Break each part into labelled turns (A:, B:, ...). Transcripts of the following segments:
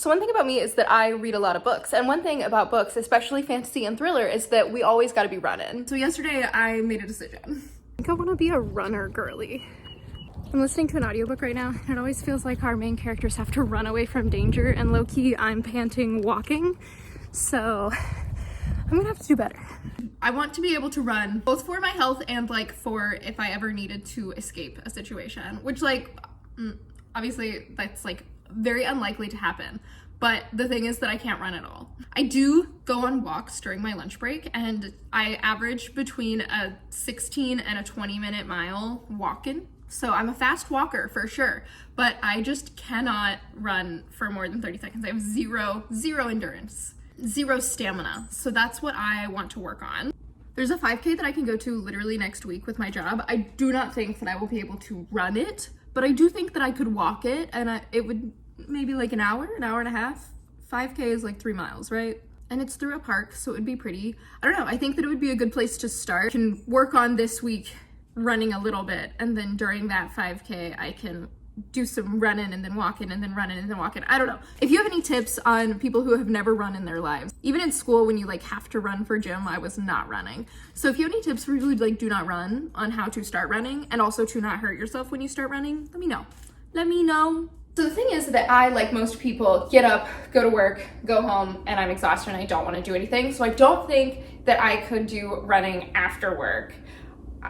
A: So one thing about me is that I read a lot of books, and one thing about books, especially fantasy and thriller, is that we always got to be running. So yesterday I made a decision. I think I want to be a runner girly. I'm listening to an audiobook right now, and it always feels like our main characters have to run away from danger, and low-key I'm panting walking, so I'm gonna have to do better. I want to be able to run, both for my health and like for if I ever needed to escape a situation, which like, obviously that's like very unlikely to happen. But the thing is that I can't run at all. I do go on walks during my lunch break, and I average between a 16 and a 20-minute mile walking. So I'm a fast walker for sure, but I just cannot run for more than 30 seconds. I have zero endurance, zero stamina. So that's what I want to work on. There's a 5K that I can go to literally next week with my job. I do not think that I will be able to run it, but I do think that I could walk it, and it would maybe like an hour and a half. 5K is like 3 miles, right? And it's through a park, so it would be pretty. I don't know, I think that it would be a good place to start. I can work on this week running a little bit, and then during that 5K I can do some running and then walking and then running and then walking. I don't know. If you have any tips on people who have never run in their lives, even in school when you like have to run for gym, I was not running. So if you have any tips for people who like do not run on how to start running and also to not hurt yourself when you start running, let me know. Let me know. So the thing is that I, like most people, get up, go to work, go home, and I'm exhausted and I don't want to do anything. So I don't think that I could do running after work.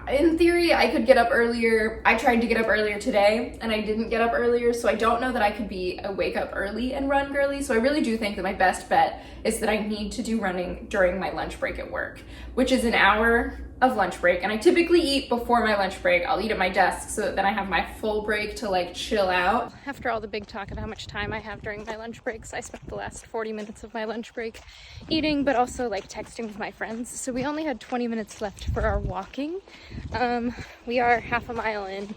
A: In theory, I could get up earlier. I tried to get up earlier today and I didn't get up earlier, so I don't know that I could be a wake up early and run girly. So I really do think that my best bet is that I need to do running during my lunch break at work, which is an hour of lunch break. And I typically eat before my lunch break. I'll eat at my desk so that then I have my full break to like chill out. After all the big talk of how much time I have during my lunch breaks, I spent the last 40 minutes of my lunch break eating, but also like texting with my friends. So we only had 20 minutes left for our walking. We are half a mile in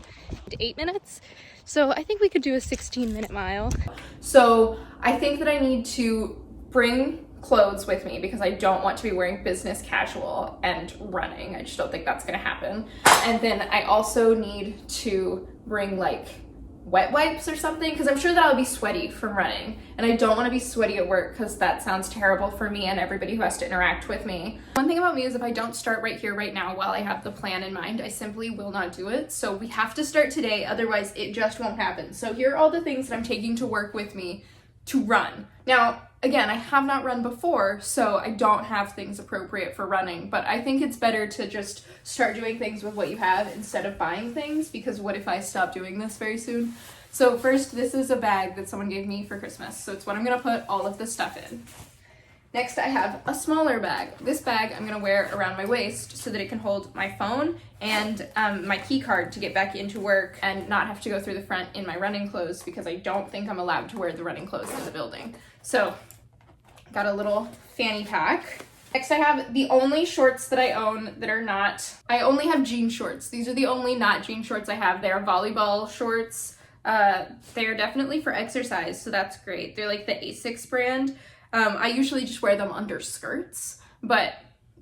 A: to 8 minutes. So I think we could do a 16-minute mile. So I think that I need to bring clothes with me because I don't want to be wearing business casual and running. I just don't think that's gonna happen. And then I also need to bring like wet wipes or something, because I'm sure that I'll be sweaty from running, and I don't want to be sweaty at work because that sounds terrible for me and everybody who has to interact with me. One thing about me is if I don't start right here, right now, while I have the plan in mind, I simply will not do it. So we have to start today, otherwise it just won't happen. So here are all the things that I'm taking to work with me to run. Now, again, I have not run before, so I don't have things appropriate for running, but I think it's better to just start doing things with what you have instead of buying things, because what if I stop doing this very soon? So first, this is a bag that someone gave me for Christmas, so it's what I'm gonna put all of the stuff in. Next, I have a smaller bag. This bag I'm gonna wear around my waist so that it can hold my phone and my key card to get back into work and not have to go through the front in my running clothes, because I don't think I'm allowed to wear the running clothes in the building. So, got a little fanny pack. Next, I have the only shorts that I own that are not, I only have jean shorts. These are the only not jean shorts I have. They are volleyball shorts. They are definitely for exercise, so that's great. They're like the Asics brand. I usually just wear them under skirts, but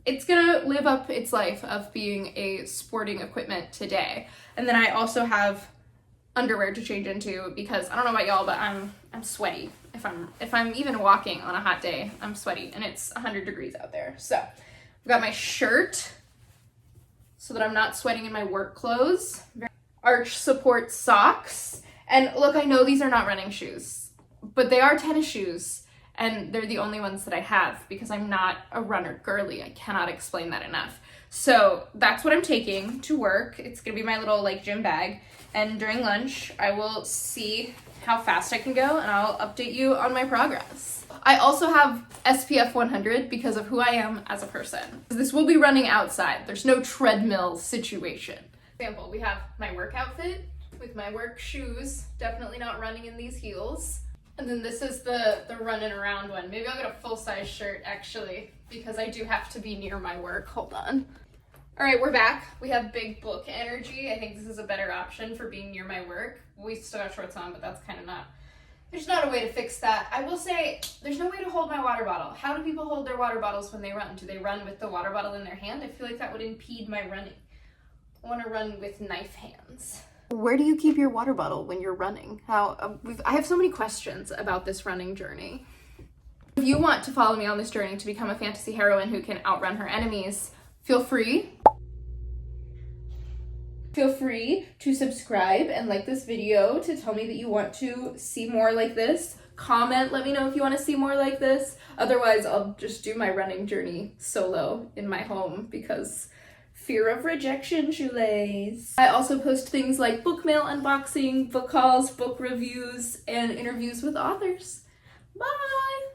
A: it's gonna live up its life of being a sporting equipment today. And then I also have underwear to change into, because I don't know about y'all, but I'm sweaty. If I'm even walking on a hot day, I'm sweaty, and it's 100 degrees out there. So I've got my shirt so that I'm not sweating in my work clothes. Arch support socks. And look, I know these are not running shoes, but they are tennis shoes. And they're the only ones that I have because I'm not a runner girly. I cannot explain that enough. So that's what I'm taking to work. It's gonna be my little like gym bag. And during lunch, I will see how fast I can go and I'll update you on my progress. I also have SPF 100 because of who I am as a person. This will be running outside. There's no treadmill situation. For example, we have my work outfit with my work shoes. Definitely not running in these heels. And then this is the running around one. Maybe I'll get a full-size shirt, actually, because I do have to be near my work. Hold on. All right, we're back. We have big book energy. I think this is a better option for being near my work. We still got shorts on, but that's kind of not... There's not a way to fix that. I will say, there's no way to hold my water bottle. How do people hold their water bottles when they run? Do they run with the water bottle in their hand? I feel like that would impede my running. I want to run with knife hands. Where do you keep your water bottle when you're running? I have so many questions about this running journey. If you want to follow me on this journey to become a fantasy heroine who can outrun her enemies, feel free to subscribe and like this video to tell me that you want to see more like this. Comment, let me know if you want to see more like this. Otherwise, I'll just do my running journey solo in my home because fear of rejection, shoelace. I also post things like book mail unboxing, book hauls, book reviews, and interviews with authors. Bye!